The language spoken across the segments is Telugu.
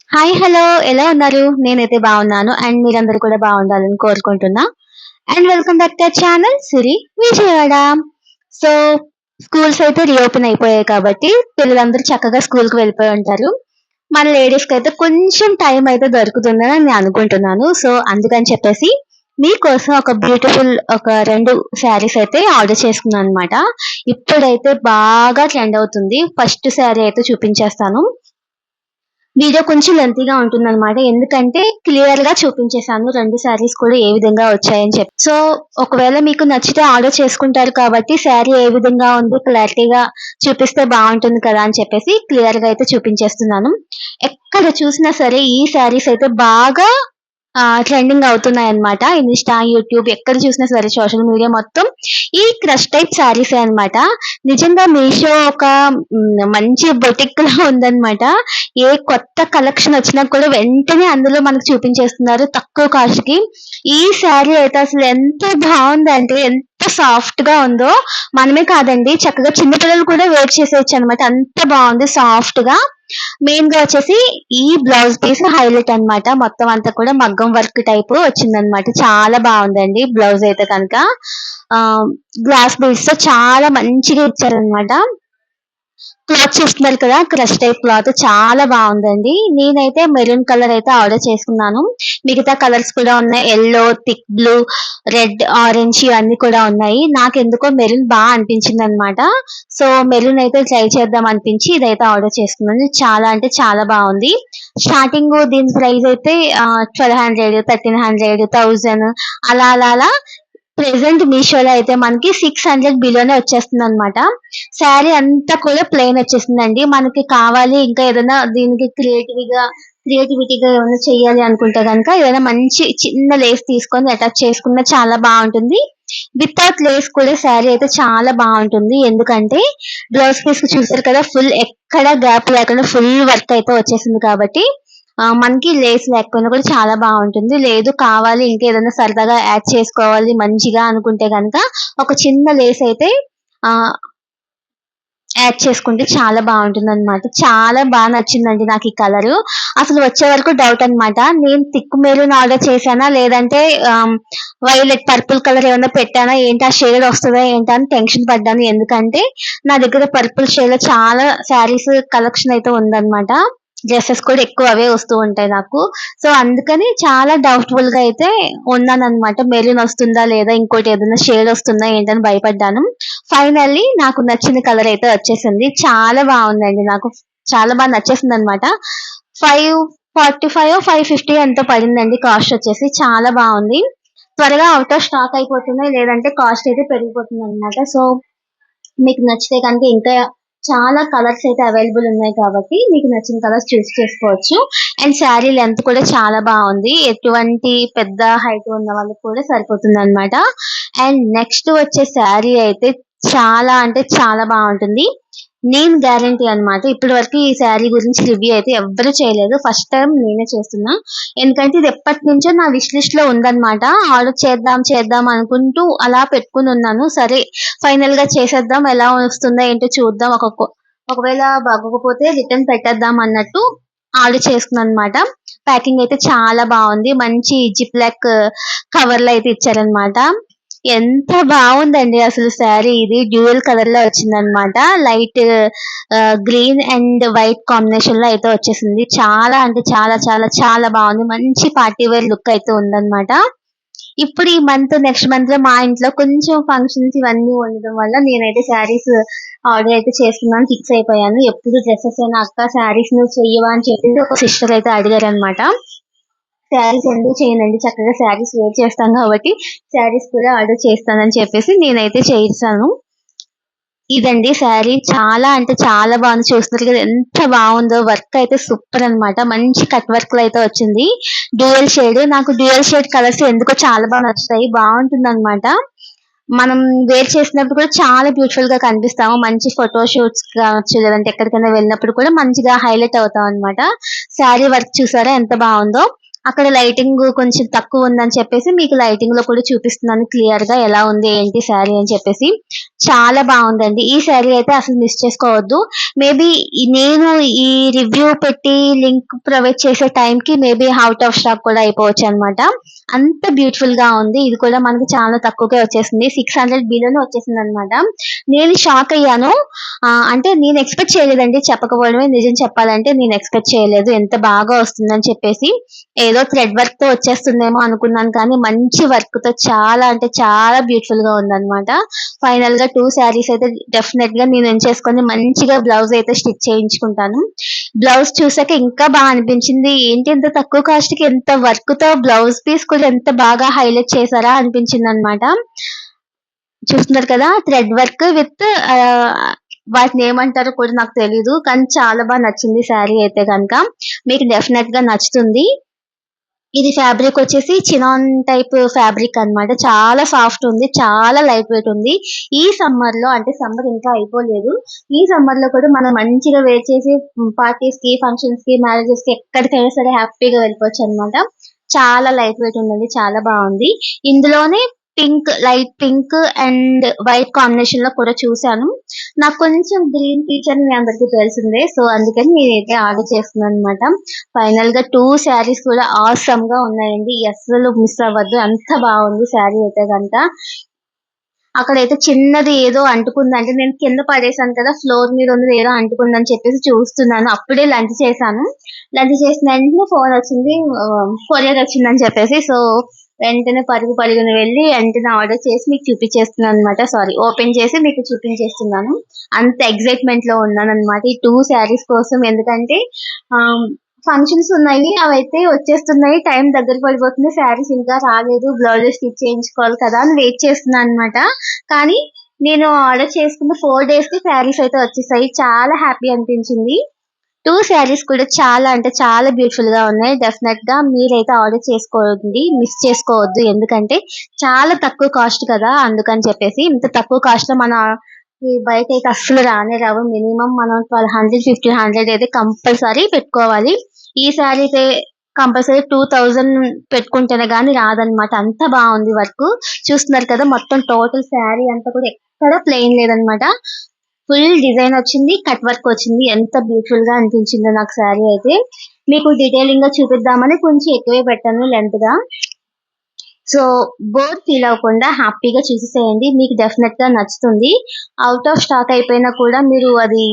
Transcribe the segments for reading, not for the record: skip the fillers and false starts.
హాయ్! హలో! ఎలా ఉన్నారు? నేనైతే బాగున్నాను. అండ్ మీరందరూ కూడా బాగుండాలని కోరుకుంటున్నా. And welcome back to our channel Siri Vijayawada. So, schools అయితే రీఓపెన్ అయిపోయాయి కాబట్టి పిల్లలందరూ చక్కగా స్కూల్‌కి వెళ్ళిపోయి ఉంటారు. మన లేడీస్‌కైతే కొంచెం టైం అయితే దొరుకుతుందని నేను అనుకుంటున్నాను. సో, అందుకని చెప్పేసి మీకోసం ఒక బ్యూటిఫుల్ ఒక 2 శారీస్ అయితే ఆర్డర్ చేసుకున్నాననమాట. ఇప్పుడైతే బాగా ట్రెండ్ అవుతుంది. ఫస్ట్ శారీ అయితే చూపించేస్తాను. వీడియో కొంచెం లెంతీగా ఉంటుందనమాట. ఎందుకంటే క్లియర్‌గా చూపించేసాను 2 శారీస్ కూడా ఏ విధంగా వచ్చాయని చెప్పి. సో, ఒకవేళ మీకు నచ్చితే ఆర్డర్ చేసుకుంటారు కాబట్టి శారీ ఏ విధంగా ఉంది క్లారిటీగా చూపిస్తే బావుంటుంది కదా! అని చెప్పేసి క్లియర్‌గా అయితే చూపించేస్తున్నాను. ఎక్కడ చూసినా సరే ఈ శారీస్ అయితే బాగా ట్రెండింగ్ అవుతున్నాయన్నమాట. ఇన్‌స్టా, యూట్యూబ్ ఎక్కడ చూసినా సరే సోషల్ మీడియా మొత్తం ఈ క్రష్ టైప్ శారీసే అన్నమాట. నిజంగా మీషో ఒక మంచి బొటిక్‌లా ఉందన్నమాట. ఏ కొత్త కలెక్షన్ వచ్చినా కూడా వెంటనే అందులో మనకు చూపించేస్తున్నారు తక్కువ కాస్ట్‌కి. ఈ శారీ అయితే అసలు ఎంత బావుందంటే ఎంత సాఫ్ట్‌గా ఉందో మనమే కాదండి చక్కగా చిన్న పిల్లలు కూడా వేర్ చేసేయొచ్చన్నమాట. అంత బావుంది సాఫ్ట్‌గా. మెయిన్‌గా వచ్చేసి ఈ బ్లౌజ్ పీస్ హైలైట్ అన్నమాట. మొత్తం అంతా కూడా మగ్గం వర్క్ టైపు వచ్చిందన్నమాట. చాలా బావుందండి బ్లౌజ్ అయితే కనుక. గ్లాస్ బీడ్స్‌తో చాలా మంచిగా ఇచ్చారన్నమాట. క్లాత్ చూస్తున్నారు కదా! క్రష్ టైప్ క్లాత్ చాలా బావుందండి. నేనైతే మెరూన్ కలర్ అయితే ఆర్డర్ చేసుకున్నాను. మిగతా కలర్స్ కూడా ఉన్నాయి. Yellow, thick blue, red, orange ఇవన్నీ కూడా ఉన్నాయి. నాకెందుకో మెరూన్ అనిపించిందనమాట. సో, మెరూన్ అయితే ట్రై చేద్దాం అనిపించి ఇదైతే ఆర్డర్ చేసుకున్నాను. చాలా అంటే చాలా బావుంది. స్టార్టింగ్ దీని ప్రైస్ అయితే 1200, 1300, 1000 అలా అలా అలా ప్రెజెంట్ మీషోలో అయితే మనకి 600 బిలోనే వచ్చేస్తుందనమాట. శారీ అంతా కూడా ప్లెయిన్ వచ్చేసిందండి. మనకి కావాలి ఇంకా ఏదైనా దీనికి క్రియేటివిటీగా ఏమైనా చేయాలి అనుకుంటే గనక ఏదైనా మంచి చిన్న లేస్ తీసుకొని అటాచ్ చేసుకున్నా చాలా బావుంటుంది. వితౌట్ లేస్ కూడా శారీ అయితే చాలా బావుంటుంది. ఎందుకంటే బ్లౌజ్ పీస్ చూసారు కదా! ఫుల్ ఎక్కడ గ్యాప్ లేకుండా ఫుల్ వర్క్ అయితే వచ్చేసింది కాబట్టి మనకి లేస్ లేకపోయినా కూడా చాలా బావుంటుంది. లేదు కావాలి ఇంకేదైనా సరదాగా యాడ్ చేసుకోవాలి మంచిగా అనుకుంటే గనక ఒక చిన్న లేస్ అయితే ఆహ్, యాడ్ చేసుకుంటే చాలా బావుంటుందనమాట. చాలా నచ్చిందండి నాకీ కలరు. అసలు వచ్చే వరకు డౌట్ అనమాట. నేను థిక్ మెరూన్ ఆర్డర్ చేశానా? లేదంటే వైలెట్, పర్పుల్ కలర్ ఏమన్నా పెట్టానా? ఏంటి ఆ షేడ్ వస్తదా ఏంటా అని టెన్షన్ పడ్డాను. ఎందుకంటే నా దగ్గర పర్పుల్ షేడ్‌లో చాలా శారీస్ కలెక్షన్ అయితే ఉందనమాట. డ్రెసెస్ కూడా ఎక్కువ అవే వస్తూ ఉంటాయి నాకు. సో, అందుకని చాలా డౌట్‌ఫుల్‌గా అయితే ఉన్నాననమాట. మెరూన్ వస్తుందా? లేదా ఇంకోటి ఏదైనా షేడ్ వస్తుందా? ఏంటని భయపడ్డాను. ఫైనల్లీ నాకు నచ్చిన కలర్ అయితే వచ్చేసింది. చాలా బావుందండి. నాకు చాలా నచ్చేసిందనమాట. 545 550 ఎంతో పడిందండి కాస్ట్ వచ్చేసి. చాలా బావుంది. త్వరగా ఔట్ ఆఫ్ స్టాక్ అయిపోతున్నాయి. లేదంటే కాస్ట్ అయితే పెరిగిపోతుందనమాట. సో, మీకు నచ్చితే గనుక ఇంకా చాలా కలర్స్ అయితే అవైలబుల్ ఉన్నాయి కాబట్టి మీకు నచ్చిన కలర్స్ చూస్ చేసుకోవచ్చు. అండ్ శారీ లెంత్ కూడా చాలా బావుంది. ఎటువంటి పెద్ద హైట్ ఉన్న వాళ్ళకి కూడా సరిపోతుందనమాట. అండ్ నెక్స్ట్ వచ్చే శారీ అయితే చాలా అంటే చాలా బావుంటుంది. నేను గ్యారంటీ అన్నమాట. ఇప్పటి వరకు ఈ శారీ గురించి రివ్యూ అయితే ఎవ్వరు చేయలేదు. ఫస్ట్ టైమ్ నేనే చేస్తున్నా. ఎందుకంటే ఇది ఎప్పటినుంచో నా విష్ లిస్ట్‌లో ఉందన్నమాట. ఆర్డర్ చేద్దాం అనుకుంటూ అలా పెట్టుకొనున్నాను. సరే ఫైనల్‌గా చేసేద్దాం. ఎలా వస్తుందో ఏంటో చూద్దాం. ఒకవేళ బాగోకపోతే రిటర్న్ పెట్టేద్దాం అన్నట్టు ఆర్డర్ చేసుకున్నానన్నమాట. ప్యాకింగ్ అయితే చాలా బావుంది. మంచి జిప్ లాక్ కవర్‌లో అయితే ఇచ్చారన్నమాట. ఎంత బావుందండి అసలు శారీ ఇది. డ్యూయల్ కలర్‌లో వచ్చిందనమాట. లైట్ గ్రీన్ అండ్ వైట్ కాంబినేషన్‌లో అయితే వచ్చేసింది. చాలా అంటే చాలా బావుంది. మంచి పార్టీ వేర్ లుక్ అయితే ఉందనమాట. ఇప్పుడు ఈ నెక్స్ట్ మంత్‌లో మా ఇంట్లో కొంచెం ఫంక్షన్స్ ఇవన్నీ ఉండడం వల్ల నేనైతే శారీస్ ఆర్డర్ అయితే చేసుకుందాం ఫిక్స్ అయిపోయాను. ఎప్పుడు డ్రెసెసేనా అక్క శారీస్ నువ్వు చెయ్యవా? అని చెప్పేసి ఒక సిస్టర్ అయితే అడిగారనమాట. శారీస్ ఎందుకు చేయనండి. చక్కగా శారీస్ వేర్ చేస్తాను కాబట్టి, శారీస్ కూడా ఆర్డర్ చేస్తానని చెప్పేసి నేనైతే చేసేసాను. ఇదండి శారీ. చాలా అంటే చాలా బాగుంది. చూస్తున్నారు కదా ఎంత బావుందో. వర్క్ అయితే సూపర్ అన్నమాట. మంచి కట్ వర్క్‌లో అయితే వచ్చింది. Dual shade. నాకు డ్యూయల్ షేడ్ కలర్స్ ఎందుకో చాలా నచ్చుతాయి. బావుంటుందన్నమాట. మనం వేర్ చేసినప్పుడు కూడా చాలా బ్యూటిఫుల్‌గా కనిపిస్తాము. మంచి ఫోటో షూట్స్ కావచ్చు, లేదంటే ఎక్కడికైనా వెళ్ళినప్పుడు కూడా మంచిగా హైలైట్ అవుతామన్నమాట. శారీ వర్క్ చూసారా ఎంత బావుందో. అక్కడ లైటింగ్ కొంచెం తక్కువ ఉందని చెప్పేసి మీకు లైటింగ్‌లో కూడా చూపిస్తున్నాను క్లియర్‌గా ఎలా ఉంది ఏంటి శారీ అని చెప్పేసి. చాలా బాగుందండి. ఈ శారీ అయితే అసలు మిస్ చేసుకోవద్దు. మేబీ నేను ఈ రివ్యూ పెట్టి లింక్ ప్రొవైడ్ చేసే టైంకి మేబీ ఔట్ ఆఫ్ స్టాక్ కూడా అయిపోవచ్చనమాట. అంత బ్యూటిఫుల్‌గా ఉంది. ఇది కూడా మనకి చాలా తక్కువకే వచ్చేసింది. 600 బిలోనే వచ్చేసిందనమాట. నేను షాక్ అయ్యాను. అంటే నేను ఎక్స్‌పెక్ట్ చేయలేదండి, చెప్పకపోవడమే నిజం చెప్పాలంటే. నేను ఎక్స్‌పెక్ట్ చేయలేదు ఎంత బాగా వస్తుందని చెప్పేసి. ఏదో థ్రెడ్ వర్క్‌తో వచ్చేస్తుందేమో అనుకున్నాను కానీ మంచి వర్క్‌తో చాలా అంటే చాలా బ్యూటిఫుల్‌గా ఉందనమాట. ఫైనల్‌గా 2 శారీస్ అయితే డెఫినెట్‌గా నేను ఎంచేసుకొని మంచిగా బ్లౌజ్ అయితే స్టిచ్ చేయించుకుంటాను. బ్లౌజ్ చూసాక ఇంకా అనిపించింది. ఏంటి ఇంత తక్కువ కాస్ట్‌కి ఎంత వర్క్‌తో బ్లౌజ్ పీస్ కూడా ఎంత బాగా హైలైట్ చేశారా అనిపించిందనమాట. చూస్తున్నారు కదా! థ్రెడ్ వర్క్ విత్ వాటినేమంటారో కూడా నాకు తెలీదు. కానీ చాలా నచ్చింది శారీ అయితే గనక. మీకు డెఫినెట్‌గా నచ్చుతుంది. ఇది ఫ్యాబ్రిక్ వచ్చేసి చినాన్ టైప్ ఫ్యాబ్రిక్ అన్నమాట. చాలా సాఫ్ట్ ఉంది. చాలా లైట్ వెయిట్ ఉంది. ఈ సమ్మర్‌లో అంటే సమ్మర్ ఇంకా అయిపోలేదు. ఈ సమ్మర్‌లో కూడా మనం మంచిగా వేర్ చేసి పార్టీస్‌కి, ఫంక్షన్స్‌కి, మ్యారేజెస్‌కి ఎక్కడికైనా సరే హ్యాపీగా వెళ్ళిపోవచ్చన్నమాట. చాలా లైట్ వెయిట్ ఉందండి. చాలా బావుంది. ఇందులోనే లైట్ పింక్ అండ్ వైట్ కాంబినేషన్‌లో కూడా చూసాను. నాకు కొంచెం గ్రీన్ పీచ్ అని మీ అందరికీ తెలిసిందే. సో, అందుకని నేనైతే ఆర్డర్ చేస్తున్నానన్నమాట. ఫైనల్‌గా 2 శారీస్ కూడా ఆసమ్‌గా ఉన్నాయండి. అస్సలు మిస్ అవ్వద్దు. అంత బావుంది శారీ అయితే గనక. అక్కడైతే చిన్నది ఏదో అంటుకుందంటే నేను కింద పడేసాను కదా! ఫ్లోర్ మీద ఉన్నది ఏదో అంటుకుందని చెప్పేసి చూస్తున్నాను. అప్పుడే లంచ్ చేశాను. లంచ్ చేసిన వెంటనే ఫోనొచ్చింది. కొరియర్ వచ్చిందని చెప్పేసి. సో, వెంటనే పరుగున వెళ్లి వెంటనే ఆర్డర్ చేసి మీకు చూపించేస్తున్నానన్నమాట. సారీ, ఓపెన్ చేసి మీకు చూపించేస్తున్నాను. అంత ఎక్సైట్‌మెంట్‌లో ఉన్నానన్నమాట ఈ 2 శారీస్ కోసం. ఎందుకంటే ఆహ్, ఫంక్షన్స్ ఉన్నాయి. అవైతే వచ్చేస్తున్నాయి. టైం దగ్గర పడిపోతుంది. శారీస్ ఇంకా రాలేదు. బ్లౌజెస్ స్టిచ్ చేయించుకోవాలి కదా అని వెయిట్ చేస్తున్నానన్నమాట. కానీ నేను ఆర్డర్ చేసుకున్న 4 డేస్‌కి శారీస్ అయితే వచ్చేసాయి. చాలా హ్యాపీ అనిపించింది. 2 శారీస్ కూడా చాలా అంటే చాలా బ్యూటిఫుల్‌గా ఉన్నాయి. డెఫినెట్‌గా మీరైతే ఆర్డర్ చేసుకోండి. మిస్ చేసుకోవద్దు. ఎందుకంటే చాలా తక్కువ కాస్ట్ కదా! అందుకని చెప్పేసి. ఇంత తక్కువ కాస్ట్‌లో ఈ బయటైతే అస్సలు రానే రావు. మినిమమ్ మనం 1200, 1500 అయితే కంపల్సరీ పెట్టుకోవాలి. ఈ శారీ అయితే కంపల్సరీ 2000 పెట్టుకుంటేనే గాని రాదన్నమాట. అంత బావుంది వర్కు. చూస్తున్నారు కదా! మొత్తం టోటల్ శారీ అంతా కూడా ఎక్కడ ప్లెయిన్ లేదన్నమాట. ఫుల్ డిజైన్ వచ్చింది. కట్ వర్క్ వచ్చింది. ఎంత బ్యూటిఫుల్‌గా అనిపించిందో నాకు శారీ అయితే. మీకు డీటెయిలింగ్‌గా చూపిద్దామని కొంచెం ఎక్కువే పెట్టాను లెంగ్త్‌గా. సో, బోర్ ఫీల్ అవ్వకుండా హ్యాపీగా చూసేసేయండి. మీకు డెఫినెట్‌గా నచ్చుతుంది. ఔట్ ఆఫ్ స్టాక్ అయిపోయినా కూడా మీరు అది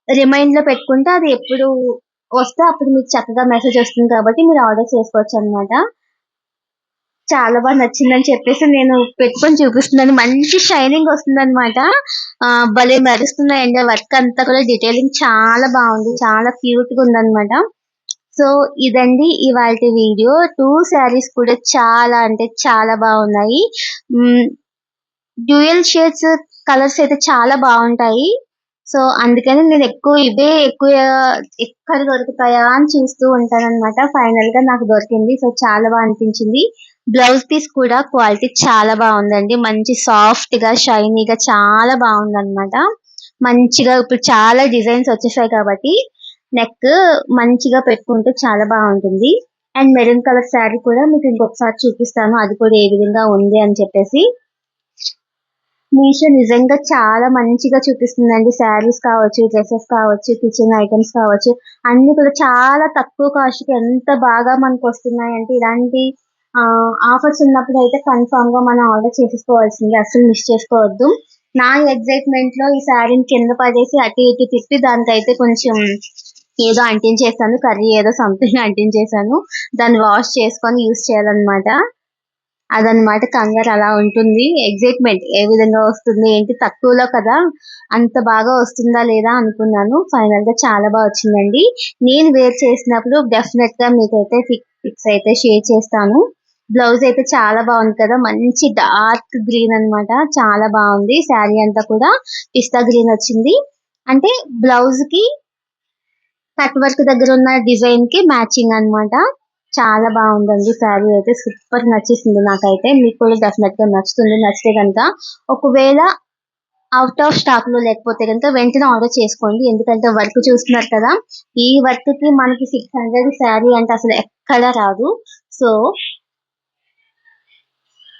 రిమైండ్‌లో పెట్టుకుంటే అది ఎప్పుడు వస్తే అప్పుడు మీకు చక్కగా మెసేజ్ వస్తుంది కాబట్టి మీరు ఆర్డర్ చేసుకోవచ్చనమాట. చాలా నచ్చిందని చెప్పేసి నేను పెట్టుకొని చూపిస్తున్నాను. మంచి షైనింగ్ వస్తుందనమాట. భలే మెరుస్తున్నాయండి. వర్క్ అంతా కూడా డీటెయిలింగ్ చాలా బావుంది. చాలా క్యూట్‌గా ఉందనమాట. సో, ఇదండి ఇవాల్టి వీడియో. 2 శారీస్ కూడా చాలా అంటే చాలా బావున్నాయి. హ్మ్. డ్యూయల్ షేడ్స్ కలర్స్ అయితే చాలా బావుంటాయి. సో, అందుకని నేను ఎక్కువ ఎక్కడ దొరుకుతాయా అని చూస్తూ ఉంటాననమాట. ఫైనల్‌గా నాకు దొరికింది. సో, చాలా అనిపించింది. బ్లౌజ్ పీస్ కూడా క్వాలిటీ చాలా బావుందండి. మంచి సాఫ్ట్‌గా, షైనీగా చాలా బావుందనమాట. మంచిగా ఇప్పుడు చాలా డిజైన్స్ వచ్చేసాయి కాబట్టి నెక్ మంచిగా పెట్టుకుంటే చాలా బావుంటుంది. అండ్ మెరూన్ కలర్ శారీ కూడా మీకు ఇంకొకసారి చూపిస్తాను. అది కూడా ఏ విధంగా ఉంది అని చెప్పేసి. మీషో నిజంగా చాలా మంచిగా చూపిస్తుందండి. శారీస్ కావచ్చు, డ్రెసెస్ కావచ్చు, కిచెన్ ఐటెమ్స్ కావచ్చు, అన్నీ కూడా చాలా తక్కువ కాస్ట్‌కి ఎంత బాగా మనకొస్తున్నాయంటే ఇలాంటి ఆఫర్స్ ఉన్నప్పుడైతే కన్ఫర్మ్‌గా మనం ఆర్డర్ చేసేసుకోవాల్సిందే. అస్సలు మిస్ చేసుకోవద్దు. నా ఎక్సైట్‌మెంట్‌లో ఈ శారీని కింద పడేసి అటు ఇటు తిప్పి దానికైతే కొంచెం ఏదో అంటించేసాను. కర్రీ ఏదో సంథింగ్ అంటించేసాను. దాన్ని వాష్ చేసుకొని యూజ్ చేయాలన్నమాట. అదనమాట కంగారు అలా ఉంటుంది. ఎక్సైట్‌మెంట్ ఏ విధంగా వస్తుంది ఏంటి తక్కువలో కదా! అంత బాగా వస్తుందా లేదా అనుకున్నాను. ఫైనల్‌గా చాలా వచ్చిందండి. నేను వేర్ చేసినప్పుడు డెఫినెట్‌గా మీకైతే పిక్స్ అయితే షేర్ చేస్తాను. బ్లౌజ్ అయితే చాలా బావుంది కదా! మంచి డార్క్ గ్రీన్ అన్నమాట. చాలా బావుంది. శారీ అంతా కూడా పిస్తా గ్రీన్ వచ్చింది. అంటే బ్లౌజ్‌కి కట్ వర్క్ దగ్గరున్న డిజైన్‌కి మ్యాచింగ్ అన్నమాట. చాలా బావుందండి శారీ అయితే. సూపర్ నచ్చేసింది నాకైతే. మీకు కూడా డెఫినెట్‌గా నచ్చుతుంది. నచ్చితే గనక ఒకవేళ ఔట్ ఆఫ్ స్టాక్‌లో లేకపోతే గనక వెంటనే ఆర్డర్ చేసుకోండి. ఎందుకంటే వర్క్ చూస్తున్నారు కదా! ఈ వర్క్‌కి మనకి 600 శారీ అంటే అసలు ఎక్కడ రాదు. సో,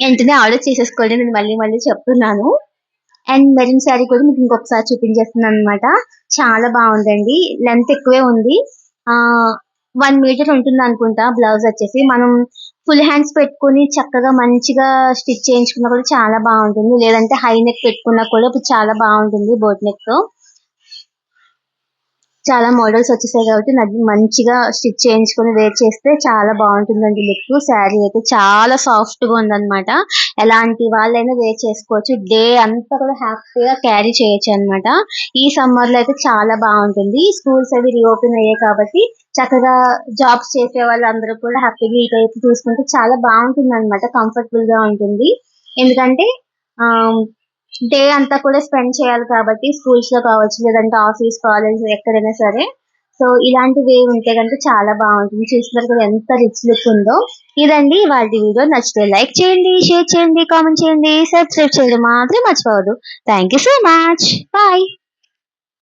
వెంటనే ఆర్డర్ చేసేసుకోండి. నేను మళ్ళీ చెప్తున్నాను. అండ్ మెరూన్ శారీ కూడా మీకు ఇంకొకసారి చూపించేస్తున్నాను అనమాట. చాలా బాగుందండి. లెంత్ ఎక్కువే ఉంది. 1 మీటర్ ఉంటుంది అనుకుంటా. బ్లౌజ్ వచ్చేసి మనం ఫుల్ హ్యాండ్స్ పెట్టుకొని చక్కగా మంచిగా స్టిచ్ చేయించుకున్నా కూడా చాలా బాగుంటుంది. లేదంటే హై నెక్ పెట్టుకున్నా కూడా ఇప్పుడు చాలా బాగుంటుంది బోట్ నెక్ తో. చాలా మోడల్స్ వచ్చేసాయి కాబట్టి మంచిగా స్టిచ్ చేయించుకొని వేర్ చేస్తే చాలా బాగుంటుందండి లుక్. శారీ అయితే చాలా సాఫ్ట్ గా ఉందన్నమాట. ఎలాంటి వాళ్ళైనా వేర్ చేసుకోవచ్చు. డే అంతా కూడా హ్యాపీగా క్యారీ చేయొచ్చు అన్నమాట. ఈ సమ్మర్ లో అయితే చాలా బాగుంటుంది. స్కూల్స్ అవి రీఓపెన్ అయ్యాయి కాబట్టి చక్కగా జాబ్స్ చేసే వాళ్ళందరూ కూడా హ్యాపీగా ఈ టైప్ తీసుకుంటే చాలా బాగుంటుంది అనమాట. కంఫర్టబుల్ గా ఉంటుంది. ఎందుకంటే ఆ డే అంతా కూడా స్పెండ్ చేయాలి కాబట్టి స్కూల్స్ లో కావచ్చు, లేదంటే ఆఫీస్, కాలేజ్ ఎక్కడైనా సరే. సో ఇలాంటివి ఉంటే కనుక చాలా బాగుంటుంది. చూస్తున్నారు కదా ఎంత రిచ్ లుక్ ఉందో. ఇదండి వాటి వీడియో. నచ్చితే లైక్ చేయండి, షేర్ చేయండి, కామెంట్ చేయండి, సబ్స్క్రైబ్ చేయడం మాత్రం మర్చిపోవద్దు. Thank you so much. Bye.